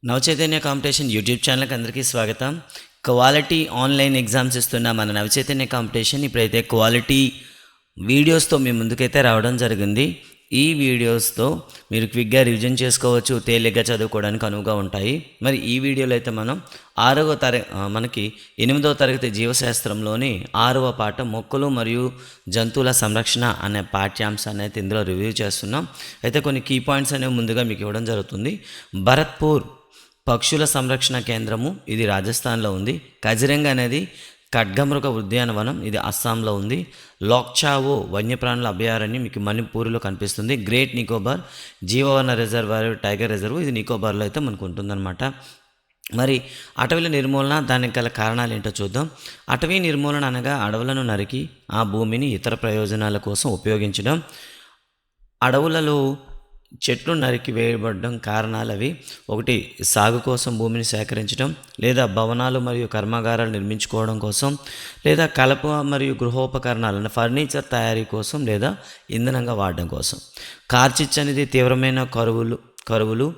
Navachaitanya competition YouTube ఛానల్కి అందరికీ స్వాగతం. క్వాలిటీ ఆన్లైన్ ఎగ్జామ్స్ ఇస్తున్న మన నవచైతన్య కాంపిటీషన్ ఇప్పుడైతే క్వాలిటీ వీడియోస్తో మీ ముందుకైతే రావడం జరిగింది. ఈ వీడియోస్తో మీరు క్విక్గా రివిజన్ చేసుకోవచ్చు, తేలిగ్గా చదువుకోవడానికి అనువుగా ఉంటాయి. మరి ఈ వీడియోలో అయితే మనం మనకి 8వ తరగతి జీవశాస్త్రంలోని 6వ పాఠం మొక్కలు మరియు జంతువుల సంరక్షణ అనే పాఠ్యాంశాన్ని అయితే ఇందులో రివ్యూ చేస్తున్నాం. అయితే కొన్ని కీ పాయింట్స్ అనేవి ముందుగా మీకు ఇవ్వడం జరుగుతుంది. భరత్పూర్ పక్షుల సంరక్షణ కేంద్రము ఇది రాజస్థాన్లో ఉంది. కజిరంగ అనేది ఖడ్గమృగ ఉద్యానవనం ఇది అస్సాంలో ఉంది. లోక్చావో వన్యప్రాణుల అభయారణ్యం మీకు మణిపూర్లో కనిపిస్తుంది. గ్రేట్ నికోబార్ జీవవన రిజర్వాయర్ టైగర్ రిజర్వ్ ఇది నికోబార్లో అయితే మనకు ఉంటుందన్నమాట. మరి అటవీల నిర్మూలన దానికి గల కారణాలు ఏంటో చూద్దాం. అటవీ నిర్మూలన అనగా అడవులను నరికి ఆ భూమిని ఇతర ప్రయోజనాల కోసం ఉపయోగించడం. అడవులలో చెట్లు నరికి వేయబడడం కారణాలు అవి: ఒకటి, సాగు కోసం భూమిని సేకరించడం, లేదా భవనాలు మరియు కర్మాగారాలు నిర్మించుకోవడం కోసం, లేదా కలప మరియు గృహోపకరణాలను ఫర్నిచర్ తయారీ కోసం, లేదా ఇంధనంగా వాడడం కోసం. కార్చిచ్చు అనేది తీవ్రమైన కరువులు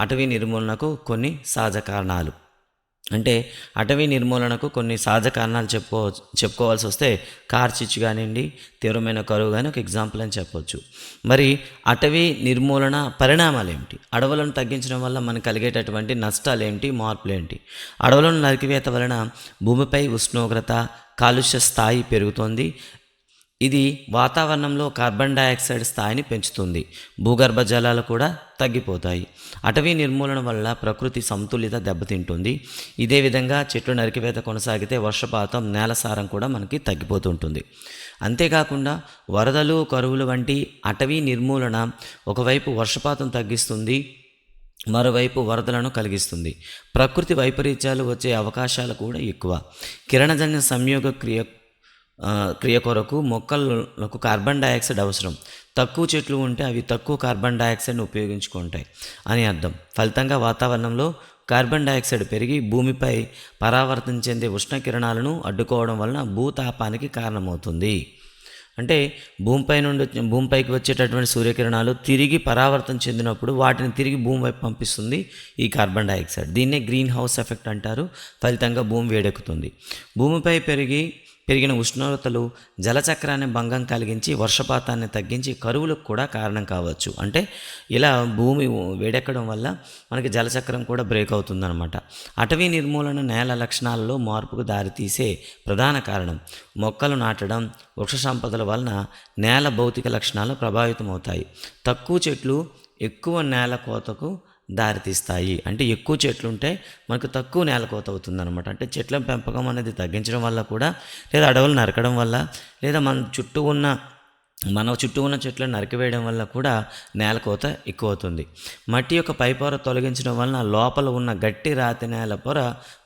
అటవీ నిర్మూలనకు కొన్ని సహజ కారణాలు. అంటే అటవీ నిర్మూలనకు కొన్ని సహజ కారణాలు చెప్పుకోవాల్సి వస్తే కార్చిచ్చు కానివ్వండి, తీవ్రమైన కరువు కానీ ఒక ఎగ్జాంపుల్ అని చెప్పవచ్చు. మరి అటవీ నిర్మూలన పరిణామాలు ఏమిటి? అడవులను తగ్గించడం వల్ల మనకు కలిగేటటువంటి నష్టాలు ఏమిటి, మార్పులు ఏంటి? అడవులను నరికివేత వలన భూమిపై ఉష్ణోగ్రత, కాలుష్య స్థాయి పెరుగుతోంది. ఇది వాతావరణంలో కార్బన్ డయాక్సైడ్ స్థాయిని పెంచుతుంది. భూగర్భ జలాలు కూడా తగ్గిపోతాయి. అటవీ నిర్మూలన వల్ల ప్రకృతి సమతుల్యత దెబ్బతింటుంది. ఇదే విధంగా చెట్లు నరికివేత కొనసాగితే వర్షపాతం, నేల సారం కూడా మనకి తగ్గిపోతుంటుంది. అంతేకాకుండా వరదలు, కరువులు వంటి అటవీ నిర్మూలన ఒకవైపు వర్షపాతం తగ్గిస్తుంది, మరోవైపు వరదలను కలిగిస్తుంది. ప్రకృతి వైపరీత్యాలు వచ్చే అవకాశాలు కూడా ఎక్కువ. కిరణజన్య సంయోగ క్రియ కొరకు మొక్కలకు కార్బన్ డయాక్సైడ్ అవసరం. తక్కువ చెట్లు ఉంటే అవి తక్కువ కార్బన్ డయాక్సైడ్ని ఉపయోగించుకుంటాయి అని అర్థం. ఫలితంగా వాతావరణంలో కార్బన్ డయాక్సైడ్ పెరిగి భూమిపై పరావర్తనం చెందే ఉష్ణకిరణాలను అడ్డుకోవడం వలన భూతాపానికి కారణమవుతుంది. అంటే భూమిపైకి వచ్చేటటువంటి సూర్యకిరణాలు తిరిగి పరావర్తనం చెందినప్పుడు వాటిని తిరిగి భూమి వైపు పంపిస్తుంది ఈ కార్బన్ డయాక్సైడ్. దీన్నే గ్రీన్ హౌస్ ఎఫెక్ట్ అంటారు. ఫలితంగా భూమి వేడెక్కుతుంది. భూమిపై పెరిగిన ఉష్ణోగ్రతలు జలచక్రాన్ని భంగం కలిగించి వర్షపాతాన్ని తగ్గించి కరువులకు కూడా కారణం కావచ్చు. అంటే ఇలా భూమి వేడెక్కడం వల్ల మనకి జలచక్రం కూడా బ్రేక్ అవుతుందన్నమాట. అటవీ నిర్మూలన నేల లక్షణాలలో మార్పుకు దారితీసే ప్రధాన కారణం. మొక్కలు నాటడం, వృక్ష సంపదల వలన నేల భౌతిక లక్షణాలు ప్రభావితం అవుతాయి. తక్కువ చెట్లు ఎక్కువ నేల కోతకు దారితీస్తాయి. అంటే ఎక్కువ చెట్లు ఉంటే మనకు తక్కువ నేల కోత అవుతుందన్నమాట. అంటే చెట్ల పెంపకం అనేది తగ్గించడం వల్ల కూడా, లేదా అడవులు నరకడం వల్ల, లేదా మన చుట్టూ ఉన్న చెట్లను నరికివేయడం వల్ల కూడా నేల కోత ఎక్కువ అవుతుంది. మట్టి యొక్క పై పొర తొలగించడం వలన లోపల ఉన్న గట్టి రాతి నేల పొర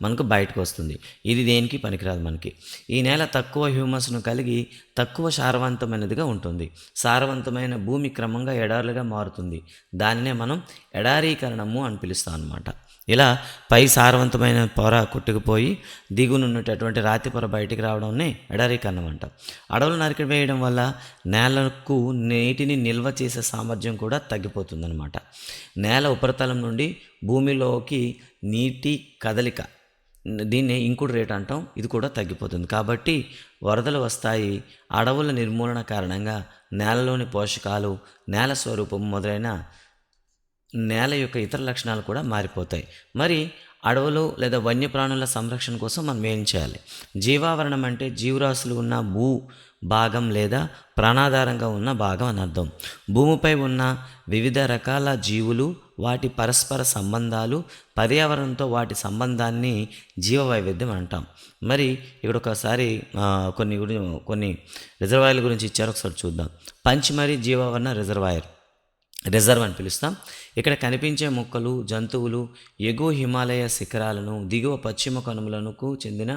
మనకు బయటకు వస్తుంది. ఇది దేనికి పనికిరాదు మనకి. ఈ నేల తక్కువ హ్యూమస్ను కలిగి తక్కువ సారవంతమైనదిగా ఉంటుంది. సారవంతమైన భూమి క్రమంగా ఎడారులుగా మారుతుంది. దానినే మనం ఎడారీకరణము అని పిలుస్తాం అన్నమాట. ఇలా పై సారవంతమైన పొర కొట్టుకుపోయి దిగునున్నటువంటి రాతి పొర బయటికి రావడాన్ని ఎడారీకరణం అంటాం. అడవులు నరికివేయడం వల్ల నేలకు నీటిని నిల్వ చేసే సామర్థ్యం కూడా తగ్గిపోతుందన్నమాట. నేల ఉపరితలం నుండి భూమిలోకి నీటి కదలిక, దీన్ని ఇంకుడు రేట్ అంటాం, ఇది కూడా తగ్గిపోతుంది. కాబట్టి వరదలు వస్తాయి. అడవుల నిర్మూలన కారణంగా నేలలోని పోషకాలు, నేల స్వరూపం మొదలైన నేల యొక్క ఇతర లక్షణాలు కూడా మారిపోతాయి. మరి అడవులు లేదా వన్యప్రాణుల సంరక్షణ కోసం మనం ఏం చేయాలి? జీవావరణం అంటే జీవరాశులు ఉన్న భూ భాగం లేదా ప్రాణాధారంగా ఉన్న భాగం అని అర్థం. భూమిపై ఉన్న వివిధ రకాల జీవులు, వాటి పరస్పర సంబంధాలు, పర్యావరణంతో వాటి సంబంధాన్ని జీవ వైవిధ్యం అంటాం. మరి ఇక్కడ ఒకసారి కొన్ని రిజర్వాయర్ల గురించి ఇచ్చారు, ఒకసారి చూద్దాం. పంచమరీ జీవావరణ రిజర్వ్ అని పిలుస్తాం. ఇక్కడ కనిపించే మొక్కలు, జంతువులు ఎగువ హిమాలయ శిఖరాలను, దిగువ పశ్చిమ కనుమలకు చెందిన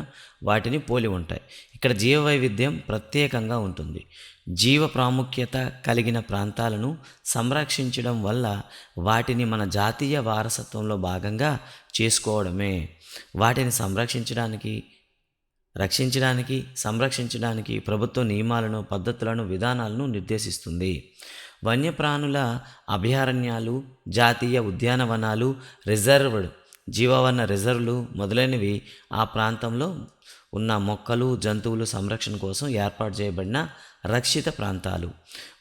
వాటిని పోలి ఉంటాయి. ఇక్కడ జీవ వైవిధ్యం ప్రత్యేకంగా ఉంటుంది. జీవ ప్రాముఖ్యత కలిగిన ప్రాంతాలను సంరక్షించడం వల్ల వాటిని మన జాతీయ వారసత్వంలో భాగంగా చేసుకోవడమే. వాటిని సంరక్షించడానికి ప్రభుత్వ నియమాలను, పద్ధతులను, విధానాలను నిర్దేశిస్తుంది. వన్యప్రాణుల అభయారణ్యాలు, జాతీయ ఉద్యానవనాలు, రిజర్వ్డ్ జీవవన రిజర్వ్లు మొదలైనవి ఆ ప్రాంతంలో ఉన్న మొక్కలు జంతువులు సంరక్షణ కోసం ఏర్పాటు చేయబడిన రక్షిత ప్రాంతాలు.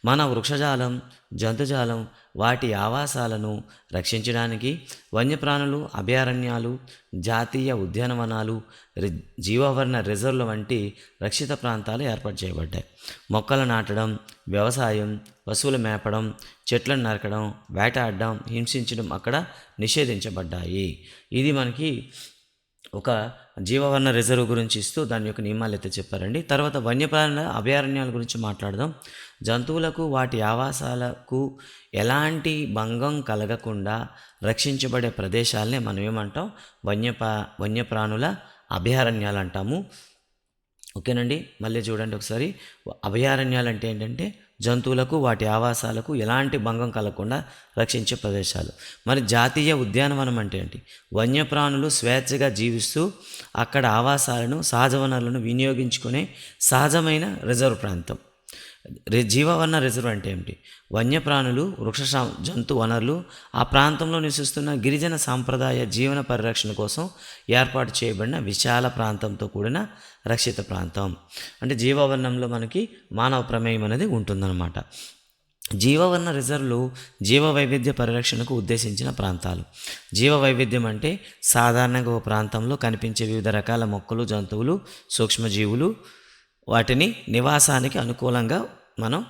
మన వృక్షజాలం జంతుజాలం వాటి ఆవాసాలను రక్షించడానికి వన్యప్రాణులు అభయారణ్యాలు జాతీయ ఉద్యానవనాలు జీవావరణ రిజర్వ్ల వంటి రక్షిత ప్రాంతాలు ఏర్పాటు చేయబడ్డాయి. మొక్కలు నాటడం వ్యవసాయం పశువులు మేపడం చెట్లను నరకడం వేటాడడం హింసించడం అక్కడ నిషేధించబడ్డాయి. ఇది మనకి ఒక జీవవన రిజర్వ్ గురించి ఇస్తూ దాని యొక్క నియమాలు అయితే చెప్పారండి. తర్వాత వన్యప్రాణుల అభయారణ్యాల గురించి మాట్లాడదాం. జంతువులకు వాటి ఆవాసాలకు ఎలాంటి భంగం కలగకుండా రక్షించబడే ప్రదేశాలనే మనం ఏమంటాం వన్యప్రాణుల అభయారణ్యాలు అంటాము. ఓకేనండి, మళ్ళీ చూడండి ఒకసారి. అభయారణ్యాలు అంటే ఏంటంటే జంతువులకు వాటి ఆవాసాలకు ఎలాంటి భంగం కలగకుండా రక్షించే ప్రదేశాలు. మరి జాతీయ ఉద్యానవనం అంటే ఏంటి? వన్యప్రాణులు స్వేచ్ఛగా జీవిస్తూ అక్కడ ఆవాసాలను సహజ వనరులను వినియోగించుకునే సహజమైన రిజర్వ్ ప్రాంతం. జీవవన రిజర్వ్ అంటే ఏమిటి? వన్యప్రాణులు వృక్ష జంతు వనరులు ఆ ప్రాంతంలో నివసిస్తున్న గిరిజన సాంప్రదాయ జీవన పరిరక్షణ కోసం ఏర్పాటు చేయబడిన విశాల ప్రాంతంతో కూడిన రక్షిత ప్రాంతం. అంటే జీవవనంలో మనకి మానవ ప్రమేయం అనేది ఉంటుందన్నమాట. జీవవన రిజర్వ్లు జీవ వైవిధ్య పరిరక్షణకు ఉద్దేశించిన ప్రాంతాలు. జీవ వైవిధ్యం అంటే సాధారణంగా ఒక ప్రాంతంలో కనిపించే వివిధ రకాల మొక్కలు జంతువులు సూక్ష్మజీవులు వాటిని నివాసానికి అనుకూలంగా మనం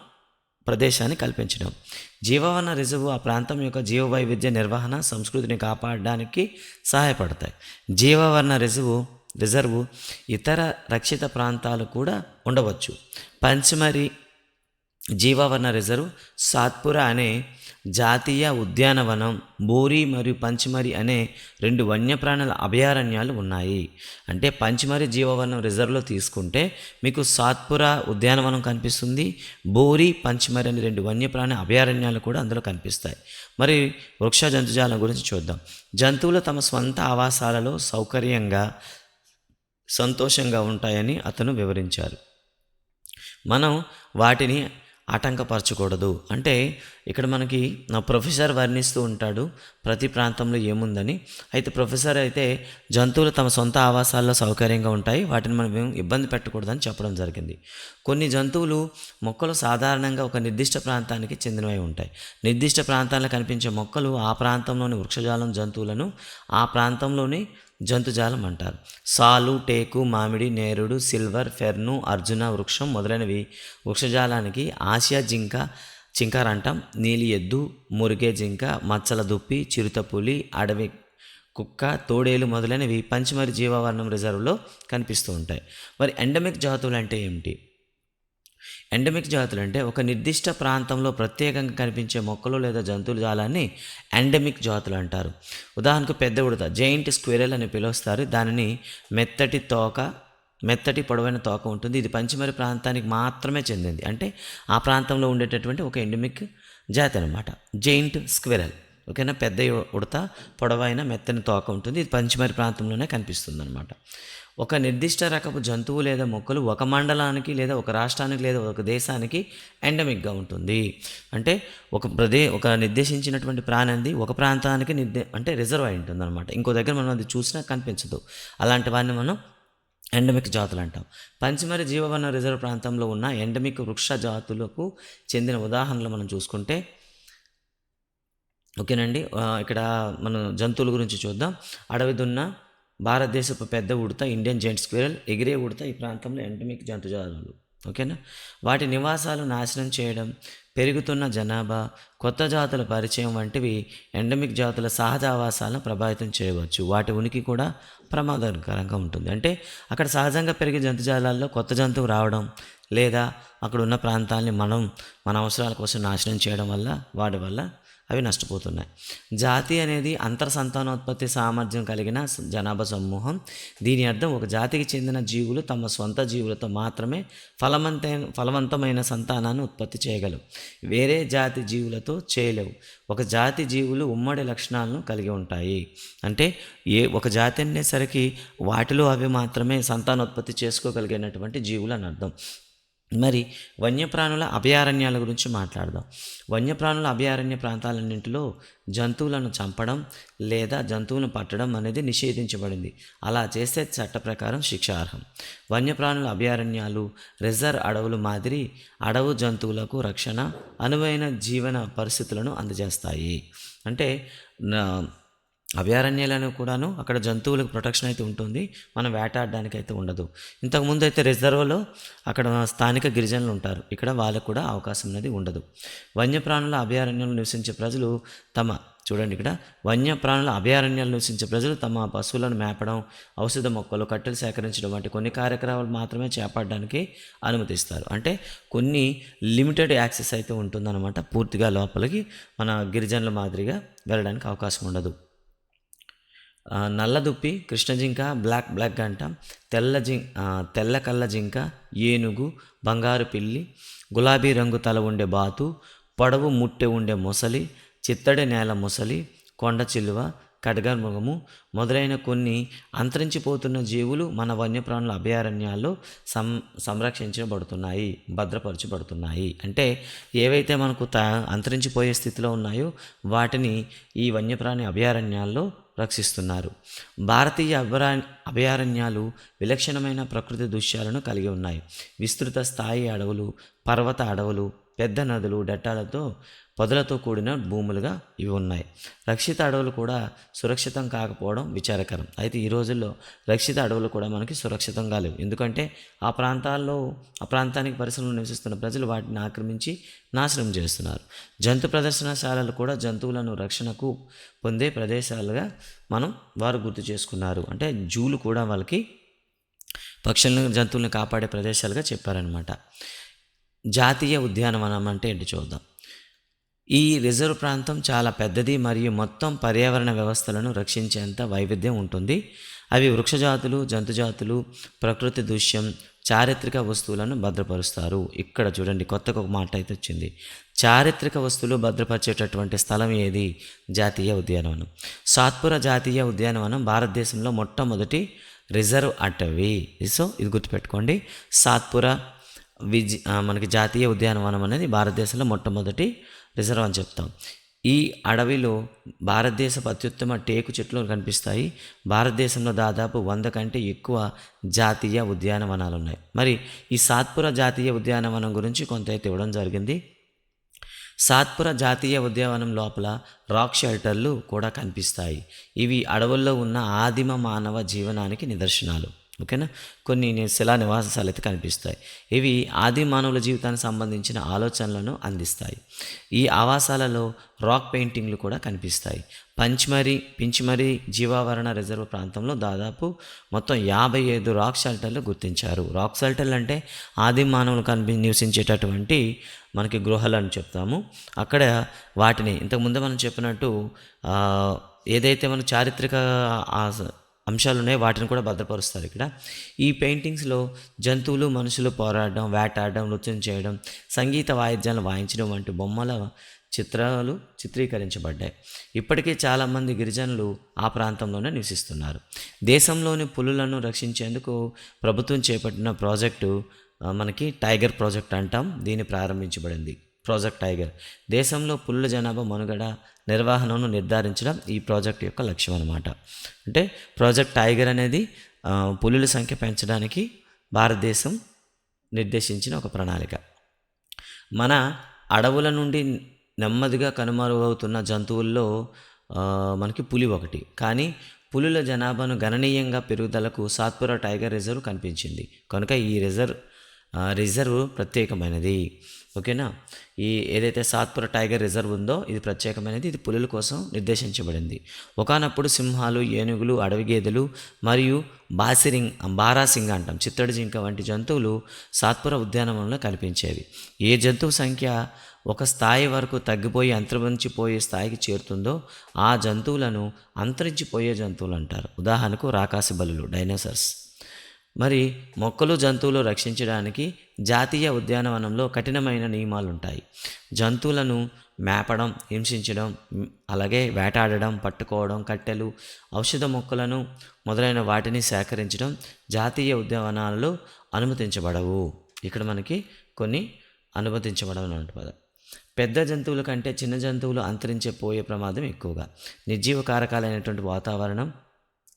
ప్రదేశాన్ని కల్పించడం. జీవవన రిజర్వు ఆ ప్రాంతం యొక్క జీవ వైవిధ్య నిర్వహణ సంస్కృతిని కాపాడడానికి సహాయపడతాయి. జీవవన రిజర్వు ఇతర రక్షిత ప్రాంతాలు కూడా ఉండవచ్చు. పంచమరి జీవవన రిజర్వ్ సాత్పురా అనే జాతీయ ఉద్యానవనం బోరి మరియు పంచమరి అనే 2 వన్యప్రాణుల అభయారణ్యాలు ఉన్నాయి. అంటే పంచమరి జీవవనం రిజర్వ్లో తీసుకుంటే మీకు సాత్పురా ఉద్యానవనం కనిపిస్తుంది, బోరి పంచమరి అనే 2 వన్యప్రాణి అభయారణ్యాలు కూడా అందులో కనిపిస్తాయి. మరి వృక్ష జంతుజాలం గురించి చూద్దాం. జంతువులు తమ స్వంత ఆవాసాలలో సౌకర్యంగా సంతోషంగా ఉంటాయని అతను వివరించారు. మనం వాటిని ఆటంకపరచకూడదు. అంటే ఇక్కడ మనకి నా ప్రొఫెసర్ వర్ణిస్తూ ఉంటాడు ప్రతి ప్రాంతంలో ఏముందని. అయితే ప్రొఫెసర్ అయితే జంతువులు తమ సొంత ఆవాసాల్లో సౌకర్యంగా ఉంటాయి, వాటిని మనం ఏం ఇబ్బంది పెట్టకూడదని చెప్పడం జరిగింది. కొన్ని జంతువులు మొక్కలు సాధారణంగా ఒక నిర్దిష్ట ప్రాంతానికి చెందినవై ఉంటాయి. నిర్దిష్ట ప్రాంతాల్లో కనిపించే మొక్కలు ఆ ప్రాంతంలోని వృక్షజాలం జంతువులను ఆ ప్రాంతంలోని జంతుజాలం అంటారు. సాలు టేకు మామిడి నేరుడు సిల్వర్ ఫెర్ను అర్జున వృక్షం మొదలైనవి వృక్షజాలానికి. ఆసియా చింకార అంటాం, నీలి ఎద్దు మురిగే జింక మచ్చల దుప్పి చిరుతపులి అడవి కుక్క తోడేలు మొదలైనవి పంచమరి జీవవర్ణం రిజర్వ్లో కనిపిస్తూ ఉంటాయి. మరి ఎండమిక్ జాతులు అంటే ఏమిటి? ఎండమిక్ జాతులు అంటే ఒక నిర్దిష్ట ప్రాంతంలో ప్రత్యేకంగా కనిపించే మొక్కలు లేదా జంతువుల జాలాన్ని ఎండమిక్ జాతులు అంటారు. ఉదాహరణకు పెద్ద ఉడత జైంట్ స్క్విరెల్ అని పిలుస్తారు. దానిని మెత్తటి పొడవైన తోక ఉంటుంది. ఇది పంచమరి ప్రాంతానికి మాత్రమే చెందింది. అంటే ఆ ప్రాంతంలో ఉండేటటువంటి ఒక ఎండమిక్ జాతి అనమాట జైంట్ స్క్విరెల్. ఓకేనా, పెద్ద ఉడత పొడవైన మెత్తని తోక ఉంటుంది. ఇది పంచమరి ప్రాంతంలోనే కనిపిస్తుంది అనమాట. ఒక నిర్దిష్ట రకపు జంతువు లేదా మొక్కలు ఒక మండలానికి లేదా ఒక రాష్ట్రానికి లేదా ఒక దేశానికి ఎండమిక్గా ఉంటుంది. అంటే ఒక నిర్దేశించినటువంటి ప్రాణి అనేది ఒక ప్రాంతానికి అంటే రిజర్వ్ అయి ఉంటుంది అనమాట. ఇంకో దగ్గర మనం అది చూసినా కనిపించదు. అలాంటి వాటిని మనం ఎండమిక్ జాతులు అంటాం. పంచమరి జీవవన రిజర్వ్ ప్రాంతంలో ఉన్న ఎండమిక్ వృక్ష జాతులకు చెందిన ఉదాహరణలు మనం చూసుకుంటే ఓకేనండి. ఇక్కడ మనం జంతువుల గురించి చూద్దాం. అడవి దున్న భారతదేశపు పెద్ద ఉడత ఇండియన్ జైంట్ స్క్విరెల్ ఎగిరే ఉడత ఈ ప్రాంతంలో ఎండమిక్ జంతుజాలాలు. ఓకేనా, వాటి నివాసాలు నాశనం చేయడం పెరుగుతున్న జనాభా కొత్త జాతుల పరిచయం వంటివి ఎండమిక్ జాతుల సహజ ఆవాసాలను ప్రభావితం చేయవచ్చు. వాటి ఉనికి కూడా ప్రమాదకరంగా ఉంటుంది. అంటే అక్కడ సహజంగా పెరిగే జంతుజాలాల్లో కొత్త జంతువు రావడం లేదా అక్కడ ఉన్న ప్రాంతాలని మన అవసరాల కోసం నాశనం చేయడం వల్ల వాటి వల్ల అవి నష్టపోతున్నాయి. జాతి అనేది అంతర్ సంతానోత్పత్తి సామర్థ్యం కలిగిన జనాభా సమూహం. దీని అర్థం ఒక జాతికి చెందిన జీవులు తమ సొంత జీవులతో మాత్రమే ఫలవంతమైన సంతానాన్ని ఉత్పత్తి చేయగలవు, వేరే జాతి జీవులతో చేయలేవు. ఒక జాతి జీవులు ఉమ్మడి లక్షణాలను కలిగి ఉంటాయి. అంటే ఒక జాతి అనేసరికి వాటిలో అవి మాత్రమే సంతానోత్పత్తి చేసుకోగలిగినటువంటి జీవులు అని అర్థం. మరి వన్యప్రాణుల అభయారణ్యాల గురించి మాట్లాడదాం. వన్యప్రాణుల అభయారణ్య ప్రాంతాలన్నింటిలో జంతువులను చంపడం లేదా జంతువులను పట్టడం అనేది నిషేధించబడింది. అలా చేస్తే చట్ట ప్రకారం శిక్షార్హం. వన్యప్రాణుల అభయారణ్యాలు రిజర్వ్ అడవులు మాదిరి అడవు జంతువులకు రక్షణ, అనువైన జీవన పరిస్థితులను అందజేస్తాయి. అంటే అభయారణ్యాలను కూడాను అక్కడ జంతువులకు ప్రొటెక్షన్ అయితే ఉంటుంది, మనం వేటాడడానికి అయితే ఉండదు. ఇంతకుముందు అయితే రిజర్వ్లో అక్కడ స్థానిక గిరిజనులు ఉంటారు, ఇక్కడ వాళ్ళకు కూడా అవకాశం అనేది ఉండదు. వన్యప్రాణుల అభయారణ్యంలో నివసించే ప్రజలు చూడండి ఇక్కడ వన్యప్రాణుల అభయారణ్యాలు నివసించే ప్రజలు తమ పశువులను మేపడం, ఔషధ మొక్కలు, కట్టెలు సేకరించడం వంటి కొన్ని కార్యక్రమాలు మాత్రమే చేపట్టడానికి అనుమతిస్తారు. అంటే కొన్ని లిమిటెడ్ యాక్సెస్ అయితే ఉంటుందన్నమాట. పూర్తిగా లోపలికి మన గిరిజనుల మాదిరిగా వెళ్ళడానికి అవకాశం ఉండదు. నల్లదుప్పి, కృష్ణ జింక, బ్లాక్ అంటాం, తెల్ల కళ్ళ జింక, ఏనుగు, బంగారు పిల్లి, గులాబీ రంగు తల ఉండే బాతు, పొడవు ముట్టె ఉండే మొసలి, చిత్తడి నేల మొసలి, కొండ చిలువ, ఖడ్గమృగము మొదలైన కొన్ని అంతరించిపోతున్న జీవులు మన వన్యప్రాణుల అభయారణ్యాల్లో సంరక్షించబడుతున్నాయి, భద్రపరచబడుతున్నాయి. అంటే ఏవైతే మనకు అంతరించిపోయే స్థితిలో ఉన్నాయో వాటిని ఈ వన్యప్రాణి అభయారణ్యాల్లో రక్షిస్తున్నారు. భారతీయ అభయారణ్యాలు విలక్షణమైన ప్రకృతి దృశ్యాలను కలిగి ఉన్నాయి. విస్తృత స్థాయి అడవులు, పర్వత అడవులు, పెద్ద నదులు, డట్టాలతో పొదలతో కూడిన భూములుగా ఇవి ఉన్నాయి. రక్షిత అడవులు కూడా సురక్షితం కాకపోవడం విచారకరం. అయితే ఈ రోజుల్లో రక్షిత అడవులు కూడా మనకి సురక్షితంగా లేవు. ఎందుకంటే ఆ ప్రాంతానికి పరిసరంలో నివసిస్తున్న ప్రజలు వాటిని ఆక్రమించి నాశనం చేస్తున్నారు. జంతు ప్రదర్శనశాలలు కూడా జంతువులను రక్షణకు పొందే ప్రదేశాలుగా వారు గుర్తు చేసుకున్నారు. అంటే జూలు కూడా వాళ్ళకి పక్షులను, జంతువులను కాపాడే ప్రదేశాలుగా చెప్పారనమాట. జాతీయ ఉద్యానవనం అంటే ఏంటి చూద్దాం. ఈ రిజర్వ్ ప్రాంతం చాలా పెద్దది మరియు మొత్తం పర్యావరణ వ్యవస్థలను రక్షించేంత వైవిధ్యం ఉంటుంది. అవి వృక్షజాతులు, జంతుజాతులు, ప్రకృతి దృశ్యం, చారిత్రక వస్తువులను భద్రపరుస్తారు. ఇక్కడ చూడండి కొత్తగా ఒక మాట అయితే వచ్చింది. చారిత్రక వస్తువులు భద్రపరిచేటటువంటి స్థలం ఏది? జాతీయ ఉద్యానవనం. సాత్పురా జాతీయ ఉద్యానవనం భారతదేశంలో మొట్టమొదటి రిజర్వ్ అటవీ. సో ఇది గుర్తుపెట్టుకోండి. సాత్పురా మనకి జాతీయ ఉద్యానవనం అనేది భారతదేశంలో మొట్టమొదటి రిజర్వ్ అని చెప్తాం. ఈ అడవిలో భారతదేశపు అత్యుత్తమ టేకు చెట్లు కనిపిస్తాయి. భారతదేశంలో దాదాపు 100 కంటే ఎక్కువ జాతీయ ఉద్యానవనాలు ఉన్నాయి. మరి ఈ సాత్పురా జాతీయ ఉద్యానవనం గురించి కొంత అయితే ఇవ్వడం జరిగింది. సాత్పురా జాతీయ ఉద్యానవనం లోపల రాక్ షెల్టర్లు కూడా కనిపిస్తాయి. ఇవి అడవుల్లో ఉన్న ఆదిమ మానవ జీవనానికి నిదర్శనాలు. ఓకేనా. కొన్ని శిలా నివాసాలు అయితే కనిపిస్తాయి. ఇవి ఆది మానవుల జీవితానికి సంబంధించిన ఆలోచనలను అందిస్తాయి. ఈ ఆవాసాలలో రాక్ పెయింటింగ్లు కూడా కనిపిస్తాయి. పించ్మరీ జీవావరణ రిజర్వ్ ప్రాంతంలో దాదాపు మొత్తం 55 రాక్ షెల్టర్లు గుర్తించారు. రాక్ షెల్టర్లు అంటే ఆది మానవులు నివసించేటటువంటి మనకి గృహాలు అని చెప్తాము. అక్కడ వాటిని ఇంతకుముందు మనం చెప్పినట్టు ఏదైతే మన చారిత్రక అంశాలు ఉన్నాయో వాటిని కూడా భద్రపరుస్తారు ఇక్కడ. ఈ పెయింటింగ్స్లో జంతువులు, మనుషులు పోరాడడం, వేటాడడం, నృత్యం చేయడం, సంగీత వాయిద్యాలను వాయించడం వంటి బొమ్మల చిత్రాలు చిత్రీకరించబడ్డాయి. ఇప్పటికీ చాలామంది గిరిజనులు ఆ ప్రాంతంలోనే నివసిస్తున్నారు. దేశంలోని పులులను రక్షించేందుకు ప్రభుత్వం చేపట్టిన ప్రాజెక్టు మనకి టైగర్ ప్రాజెక్ట్ అంటాం. దీన్ని ప్రారంభించబడింది ప్రాజెక్ట్ టైగర్. దేశంలో పులుల జనాభా మనుగడ నిర్వహణను నిర్ధారించడం ఈ ప్రాజెక్ట్ యొక్క లక్ష్యం అన్నమాట. అంటే ప్రాజెక్ట్ టైగర్ అనేది పులుల సంఖ్య పెంచడానికి భారతదేశం నిర్దేశించిన ఒక ప్రణాళిక. మన అడవుల నుండి నెమ్మదిగా కనుమరుగవుతున్న జంతువుల్లో మనకి పులి ఒకటి. కానీ పులుల జనాభాను గణనీయంగా పెరుగుదలకు సాత్పురా టైగర్ రిజర్వ్ కనిపించింది. కనుక ఈ రిజర్వ్ ప్రత్యేకమైనది. ఓకేనా. ఈ ఏదైతే సాత్పురా టైగర్ రిజర్వ్ ఉందో ఇది ప్రత్యేకమైనది. ఇది పులుల కోసం నిర్దేశించబడింది. ఒకానప్పుడు సింహాలు, ఏనుగులు, అడవి గేదెలు మరియు బారాసింగ్ అంటాం, చిత్తడి జింక వంటి జంతువులు సాత్పురా ఉద్యానవనంలో కనిపించేవి. ఏ జంతువు సంఖ్య ఒక స్థాయి వరకు తగ్గిపోయి అంతరించిపోయే స్థాయికి చేరుతుందో ఆ జంతువులను అంతరించిపోయే జంతువులు అంటారు. ఉదాహరణకు రాకాసి బలులు, డైనోసార్స్. మరి మొక్కలు, జంతువులు రక్షించడానికి జాతీయ ఉద్యానవనంలో కఠినమైన నియమాలు ఉంటాయి. జంతువులను మేపడం, హింసించడం, అలాగే వేటాడడం, పట్టుకోవడం, కట్టెలు, ఔషధ మొక్కలను మొదలైన వాటిని సేకరించడం జాతీయ ఉద్యానవనాలలో అనుమతించబడవు. ఇక్కడ మనకి కొన్ని అనుమతించబడని పదం. పెద్ద జంతువుల కంటే చిన్న జంతువులు అంతరించిపోయే ప్రమాదం ఎక్కువగా. నిర్జీవ కారకాలైనటువంటి వాతావరణం,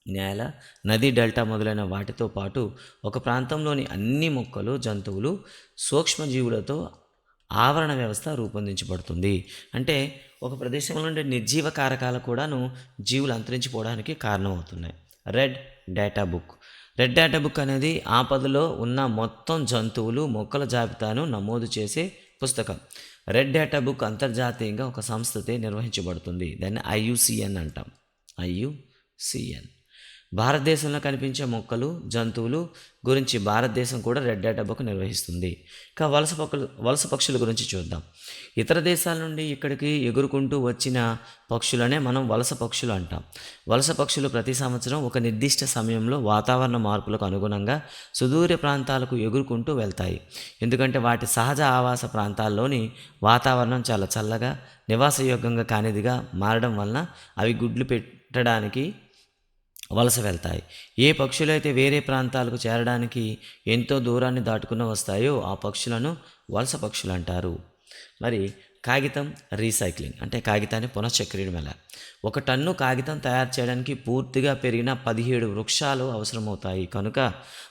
నేల, నది, డెల్టా మొదలైన వాటితో పాటు ఒక ప్రాంతంలోని అన్ని మొక్కలు, జంతువులు, సూక్ష్మజీవులతో ఆవరణ వ్యవస్థ రూపొందించబడుతుంది. అంటే ఒక ప్రదేశంలో ఉండే నిర్జీవ కారకాలు కూడాను జీవులు అంతరించిపోవడానికి కారణమవుతున్నాయి. Red data book. Red data book అనేది ఆపదలో ఉన్న మొత్తం జంతువులు, మొక్కల జాబితాను నమోదు చేసే పుస్తకం. రెడ్ డేటా బుక్ అంతర్జాతీయంగా ఒక సంస్థతే నిర్వహించబడుతుంది. దాన్ని IUCN అంటాం. IUCN. భారతదేశంలో కనిపించే మొక్కలు, జంతువులు గురించి భారతదేశం కూడా రెడ్ డేటా బుక్ నిర్వహిస్తుంది. ఇక వలస పక్షుల గురించి చూద్దాం. ఇతర దేశాల నుండి ఇక్కడికి ఎగురుకుంటూ వచ్చిన పక్షులనే మనం వలస పక్షులు అంటాం. వలస పక్షులు ప్రతి సంవత్సరం ఒక నిర్దిష్ట సమయంలో వాతావరణ మార్పులకు అనుగుణంగా సుదూర ప్రాంతాలకు ఎగురుకుంటూ వెళ్తాయి. ఎందుకంటే వాటి సహజ ఆవాస ప్రాంతాల్లోని వాతావరణం చాలా చల్లగా, నివాసయోగ్యంగా కానిదిగా మారడం వలన అవి గుడ్లు పెట్టడానికి వలస వెళ్తాయి. ఏ పక్షులైతే వేరే ప్రాంతాలకు చేరడానికి ఎంతో దూరాన్ని దాటుకుని వస్తాయో ఆ పక్షులను వలస పక్షులు అంటారు. మరి కాగితం రీసైక్లింగ్ అంటే కాగితాన్ని పునశ్చక్రీయం ఎలా? 1 టన్ను కాగితం తయారు చేయడానికి పూర్తిగా పెరిగిన 17 వృక్షాలు అవసరమవుతాయి. కనుక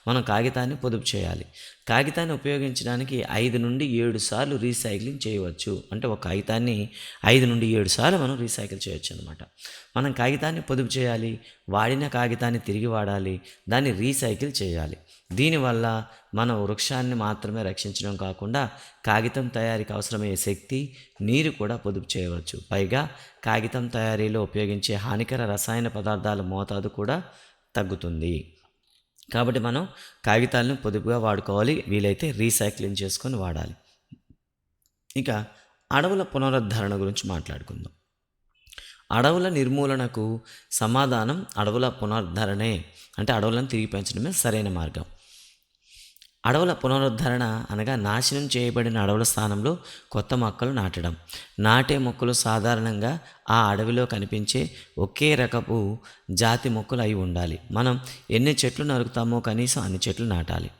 మనం కాగితాన్ని పొదుపు చేయాలి. కాగితాన్ని ఉపయోగించడానికి 5 నుండి 7 సార్లు రీసైక్లింగ్ చేయవచ్చు. అంటే ఒక కాగితాన్ని 5 నుండి 7 సార్లు మనం రీసైకిల్ చేయొచ్చు అనమాట. మనం కాగితాన్ని పొదుపు చేయాలి, వాడిన కాగితాన్ని తిరిగి వాడాలి, దాన్ని రీసైకిల్ చేయాలి. దీనివల్ల మనం వృక్షాన్ని మాత్రమే రక్షించడం కాకుండా కాగితం తయారీకి అవసరమయ్యే శక్తి, నీరు కూడా పొదుపు చేయవచ్చు. పైగా కాగితం తయారీలో ఉపయోగించే హానికర రసాయన పదార్థాల మోతాదు కూడా తగ్గుతుంది. కాబట్టి మనం కాగితాలను పొదుపుగా వాడుకోవాలి, వీలైతే రీసైక్లింగ్ చేసుకొని వాడాలి. ఇక అడవుల పునరుద్ధరణ గురించి మాట్లాడుకుందాం. అడవుల నిర్మూలనకు సమాధానం అడవుల పునరుద్ధరణే. అంటే అడవులను తిరిగి పెంచడమే సరైన మార్గం. అడవుల పునరుద్ధరణ అనగా నాశనం చేయబడిన అడవుల స్థానంలో కొత్త మొక్కలు నాటడం. నాటే మొక్కలు సాధారణంగా ఆ అడవిలో కనిపించే ఒకే రకపు జాతి మొక్కలు అయి ఉండాలి. మనం ఎన్ని చెట్లు నరుకుతామో కనీసం అన్ని చెట్లు నాటాలి.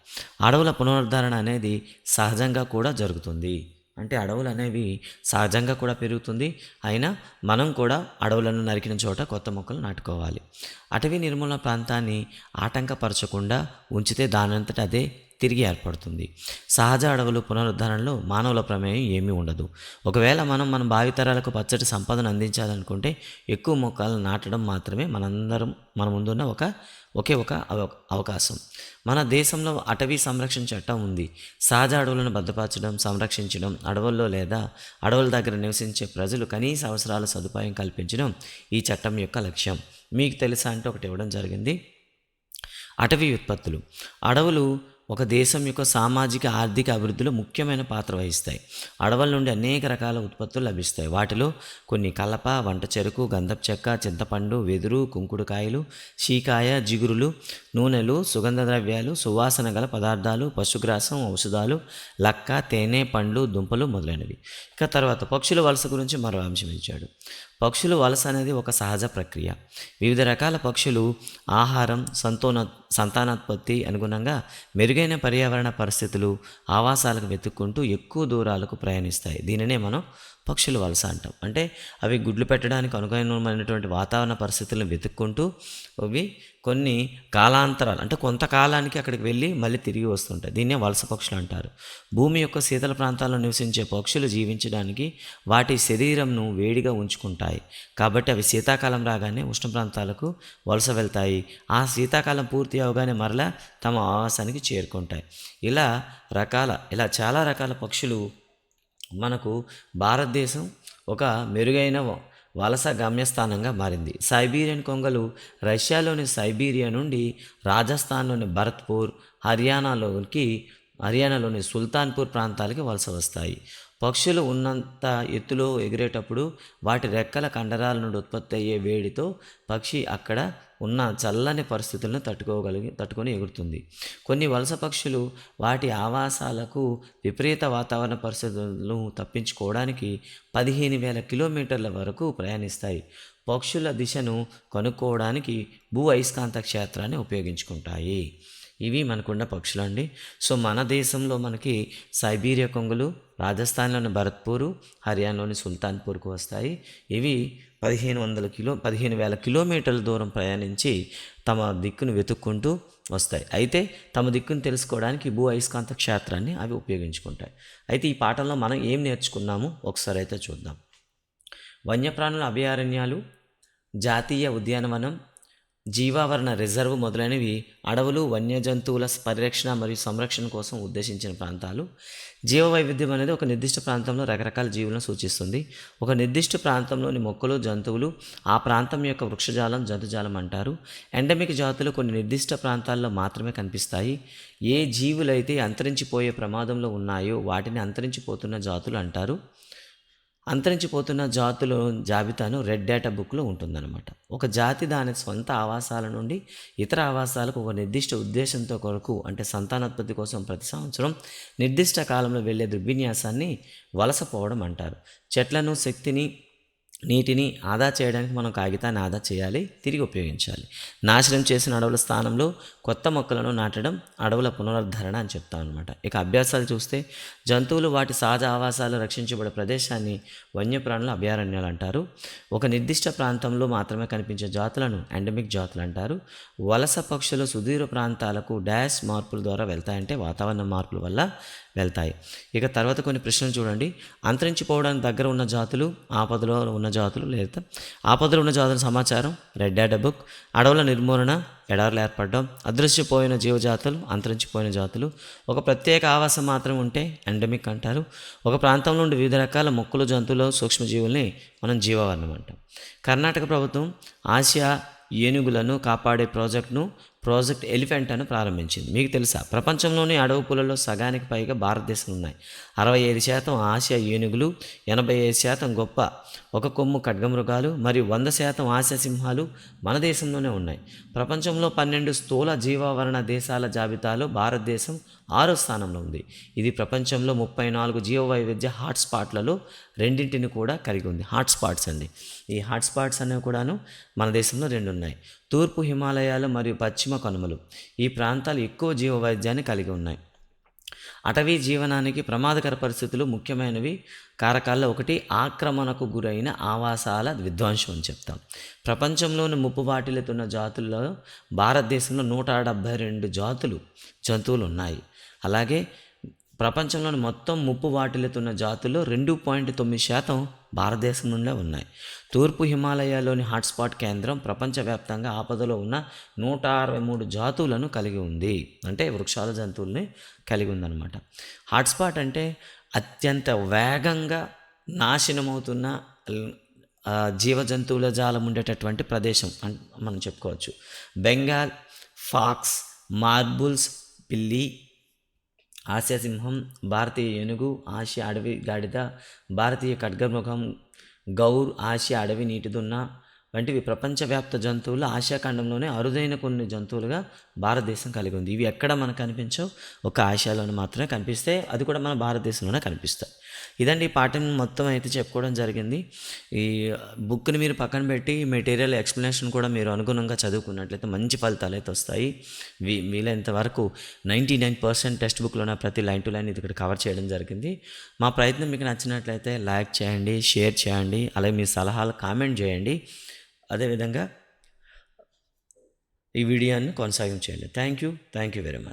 అడవుల పునరుద్ధరణ అనేది సహజంగా కూడా జరుగుతుంది. అంటే అడవులు అనేవి సహజంగా కూడా పెరుగుతుంది. అయినా మనం కూడా అడవులను నరికిన చోట కొత్త మొక్కలు నాటుకోవాలి. అటవీ నిర్మూలన ప్రాంతాన్ని ఆటంకపరచకుండా ఉంచితే దానంతట అదే తిరిగి ఏర్పడుతుంది. సహజ అడవులు పునరుద్ధరణలో మానవుల ప్రమేయం ఏమీ ఉండదు. ఒకవేళ మన భావితరాలకు పచ్చటి సంపదను అందించాలనుకుంటే ఎక్కువ మొక్కలను నాటడం మాత్రమే మన ముందున్న ఒకే ఒక అవకాశం. మన దేశంలో అటవీ సంరక్షణ చట్టం ఉంది. సహజ అడవులను భద్రపరచడం, సంరక్షించడం, అడవుల్లో లేదా అడవుల దగ్గర నివసించే ప్రజలు కనీస అవసరాల సదుపాయం కల్పించడం ఈ చట్టం యొక్క లక్ష్యం. మీకు తెలుసా అంటే ఒకటి ఇవ్వడం జరిగింది. అటవీ ఉత్పత్తులు. అడవులు ఒక దేశం యొక్క సామాజిక ఆర్థిక అభివృద్ధిలో ముఖ్యమైన పాత్ర వహిస్తాయి. అడవుల నుండి అనేక రకాల ఉత్పత్తులు లభిస్తాయి. వాటిలో కొన్ని కలప, వంట చెరకు, గంధపు చెక్క, చింతపండు, వెదురు, కుంకుడుకాయలు, షీకాయ, జిగురులు, నూనెలు, సుగంధ ద్రవ్యాలు, సువాసన గల పదార్థాలు, పశుగ్రాసం, ఔషధాలు, లక్క, తేనె, పండ్లు, దుంపలు మొదలైనవి. ఇక తర్వాత పక్షుల వలస గురించి మరో అంశం ఇచ్చాడు. పక్షుల వలస అనేది ఒక సహజ ప్రక్రియ. వివిధ రకాల పక్షులు ఆహారం, సంతానోత్పత్తి అనుగుణంగా మెరుగైన పర్యావరణ పరిస్థితులు, ఆవాసాలకు వెతుక్కుంటూ ఎక్కువ దూరాలకు ప్రయాణిస్తాయి. దీనినే మనం పక్షుల వలస అంటాం. అంటే అవి గుడ్లు పెట్టడానికి అనుకూలమైనటువంటి వాతావరణ పరిస్థితులను వెతుక్కుంటూ అవి కొన్ని కాలాంతరాలు అంటే కొంతకాలానికి అక్కడికి వెళ్ళి మళ్ళీ తిరిగి వస్తుంటాయి. దీన్నే వలస పక్షులు అంటారు. భూమి యొక్క శీతల ప్రాంతాల్లో నివసించే పక్షులు జీవించడానికి వాటి శరీరంను వేడిగా ఉంచుకుంటాయి. కాబట్టి అవి శీతాకాలం రాగానే ఉష్ణ ప్రాంతాలకు వలస వెళ్తాయి. ఆ శీతాకాలం పూర్తి అవగానే మరలా తమ ఆవాసానికి చేరుకుంటాయి. ఇలా చాలా రకాల పక్షులు మనకు భారతదేశం ఒక మెరుగైన వలస గమ్యస్థానంగా మారింది. సైబీరియన్ కొంగలు రష్యాలోని సైబీరియా నుండి రాజస్థాన్లోని భరత్పూర్, హర్యానాలోని సుల్తాన్పూర్ ప్రాంతాలకి వలస వస్తాయి. పక్షులు ఉన్నంత ఎత్తులో ఎగిరేటప్పుడు వాటి రెక్కల కండరాల నుండి ఉత్పత్తి అయ్యే వేడితో పక్షి అక్కడ ఉన్న చల్లని పరిస్థితులను తట్టుకొని ఎగురుతుంది. కొన్ని వలస పక్షులు వాటి ఆవాసాలకు విపరీత వాతావరణ పరిస్థితులను తప్పించుకోవడానికి 15,000 కిలోమీటర్ల వరకు ప్రయాణిస్తాయి. పక్షుల దిశను కనుక్కోవడానికి భూ అయస్కాంత క్షేత్రాన్ని ఉపయోగించుకుంటాయి. ఇవి మనకున్న పక్షులండి. సో మన దేశంలో మనకి సైబీరియా కొంగలు రాజస్థాన్లోని భరత్పూరు, హర్యానాలోని సుల్తాన్పూర్కు వస్తాయి. ఇవి 15,000 కిలోమీటర్ల దూరం ప్రయాణించి తమ దిక్కును వెతుక్కుంటూ వస్తాయి. అయితే తమ దిక్కును తెలుసుకోవడానికి భూ అయస్కాంత క్షేత్రాన్ని అవి ఉపయోగించుకుంటాయి. అయితే ఈ పాఠంలో మనం ఏం నేర్చుకున్నాము ఒకసారి అయితే చూద్దాం. వన్యప్రాణుల అభయారణ్యాలు, జాతీయ ఉద్యానవనం, జీవావరణ రిజర్వ్ మొదలైనవి అడవులు, వన్యజంతువుల పరిరక్షణ మరియు సంరక్షణ కోసం ఉద్దేశించిన ప్రాంతాలు. జీవవైవిధ్యం అనేది ఒక నిర్దిష్ట ప్రాంతంలో రకరకాల జీవులను సూచిస్తుంది. ఒక నిర్దిష్ట ప్రాంతంలోని మొక్కలు, జంతువులు ఆ ప్రాంతం యొక్క వృక్షజాలం, జంతుజాలం అంటారు. ఎండమిక్ జాతులు కొన్ని నిర్దిష్ట ప్రాంతాల్లో మాత్రమే కనిపిస్తాయి. ఏ జీవులైతే అంతరించిపోయే ప్రమాదంలో ఉన్నాయో వాటిని అంతరించిపోతున్న జాతులు అంటారు. అంతరించిపోతున్న జాతుల జాబితాను రెడ్ డేటా బుక్లో ఉంటుందన్నమాట. ఒక జాతి దాని స్వంత ఆవాసాల నుండి ఇతర ఆవాసాలకు ఒక నిర్దిష్ట ఉద్దేశంతో కొరకు అంటే సంతానోత్పత్తి కోసం ప్రతి సంవత్సరం నిర్దిష్ట కాలంలో వెళ్ళే దుర్విన్యాసాన్ని వలసపోవడం అంటారు. చెట్లను, శక్తిని, నీటిని ఆదా చేయడానికి మనం కాగితాన్ని ఆదా చేయాలి, తిరిగి ఉపయోగించాలి. నాశనం చేసిన అడవుల స్థానంలో కొత్త మొక్కలను నాటడం అడవుల పునరుద్ధరణ అని చెప్తాం అనమాట. ఇక అభ్యాసాలు చూస్తే జంతువులు వాటి సహజ ఆవాసాలు రక్షించబడే ప్రదేశాన్ని వన్యప్రాణుల అభయారణ్యాలు అంటారు. ఒక నిర్దిష్ట ప్రాంతంలో మాత్రమే కనిపించే జాతులను ఎండమిక్ జాతులు అంటారు. వలస పక్షులు సుదూర ప్రాంతాలకు డాష్ మార్పుల ద్వారా వెళ్తాయంటే వాతావరణ మార్పుల వల్ల వెళ్తాయి. ఇక తర్వాత కొన్ని ప్రశ్నలు చూడండి. అంతరించిపోవడానికి దగ్గర ఉన్న జాతులు, ఆపదలో ఉన్న జాతులు లేదా ఆపదలో ఉన్న జాతుల సమాచారం రెడ్ డేటా బుక్. అడవుల నిర్మూలన, ఎడారులు ఏర్పడడం, అదృశ్యపోయిన జీవజాతులు, అంతరించిపోయిన జాతులు. ఒక ప్రత్యేక ఆవాసం మాత్రం ఉంటే ఎండమిక్ అంటారు. ఒక ప్రాంతం నుండి వివిధ రకాల మొక్కలు, జంతువులు, సూక్ష్మజీవుల్ని మనం జీవవర్ణం అంటాం. కర్ణాటక ప్రభుత్వం ఆసియా ఏనుగులను కాపాడే ప్రాజెక్ట్ ఎలిఫెంట్ అని ప్రారంభించింది. మీకు తెలుసా, ప్రపంచంలోని అడవి పులుల్లో సగానికి పైగా భారతదేశంలో ఉన్నాయి. 65% ఆసియా ఏనుగులు, 85% గొప్ప ఒక కొమ్ము ఖడ్గమృగాలు మరియు 100% ఆసియా సింహాలు మన దేశంలోనే ఉన్నాయి. ప్రపంచంలో 12 స్థూల జీవావరణ దేశాల జాబితాలో భారతదేశం 6వ స్థానంలో ఉంది. ఇది ప్రపంచంలో 34 జీవవైవిధ్య హాట్స్పాట్లలో రెండింటిని కూడా కలిగి ఉంది. హాట్స్పాట్స్ అండి. ఈ హాట్స్పాట్స్ అనేవి కూడాను మన దేశంలో 2 ఉన్నాయి. తూర్పు హిమాలయాలు మరియు పశ్చిమ కనుమలు. ఈ ప్రాంతాలు ఎక్కువ జీవవైవిధ్యాన్ని కలిగి ఉన్నాయి. అటవీ జీవనానికి ప్రమాదకర పరిస్థితులు ముఖ్యమైనవి కారకాల్లో ఒకటి ఆక్రమణకు గురైన ఆవాసాల విధ్వంసం అని చెప్తాం. ప్రపంచంలోని ముప్పు వాటిల్లుతున్న జాతుల్లో భారతదేశంలో 172 జంతువులు ఉన్నాయి. అలాగే ప్రపంచంలోని మొత్తం ముప్పు వాటిల్లుతున్న జాతుల్లో 2.9% భారతదేశం నుండే ఉన్నాయి. తూర్పు హిమాలయాలోని హాట్స్పాట్ కేంద్రం ప్రపంచవ్యాప్తంగా ఆపదలో ఉన్న 163 జాతువులను కలిగి ఉంది. అంటే వృక్షాల జంతువుల్ని కలిగి ఉందన్నమాట. హాట్స్పాట్ అంటే అత్యంత వేగంగా నాశనమవుతున్న జీవజంతువుల జాలం ఉండేటటువంటి ప్రదేశం అని మనం చెప్పుకోవచ్చు. బెంగాల్ ఫాక్స్, మార్బుల్స్ పిల్లి, ఆసియా సింహం, భారతీయ ఏనుగు, ఆసియా అడవి గాడిద, భారతీయ ఖడ్గమృగం, గౌర్, ఆసియా అడవి నీటిదున్న వంటివి ప్రపంచవ్యాప్త జంతువులు. ఆసియా ఖండంలోనే అరుదైన కొన్ని జంతువులుగా భారతదేశం కలిగి ఉంది. ఇవి ఎక్కడ మనకు కనిపించవు, ఒక ఆసియాలోనే మాత్రమే కనిపిస్తాయి. అది కూడా మన భారతదేశంలోనే కనిపిస్తాయి. ఇదండి ఈ పాఠం మొత్తం అయితే చెప్పుకోవడం జరిగింది. ఈ బుక్ని మీరు పక్కన పెట్టి మెటీరియల్ ఎక్స్ప్లెనేషన్ కూడా మీరు అనుగుణంగా చదువుకున్నట్లయితే మంచి ఫలితాలు అయితే వస్తాయి. వీలైనంత వరకు 99% టెక్స్ట్ బుక్లోనే ప్రతి లైన్ టు లైన్ ఇది ఇక్కడ కవర్ చేయడం జరిగింది. మా ప్రయత్నం మీకు నచ్చినట్లయితే లైక్ చేయండి, షేర్ చేయండి, అలాగే మీ సలహాలు కామెంట్ చేయండి. అదేవిధంగా ఈ వీడియోని కొనసాగించేయండి. Thank you very much.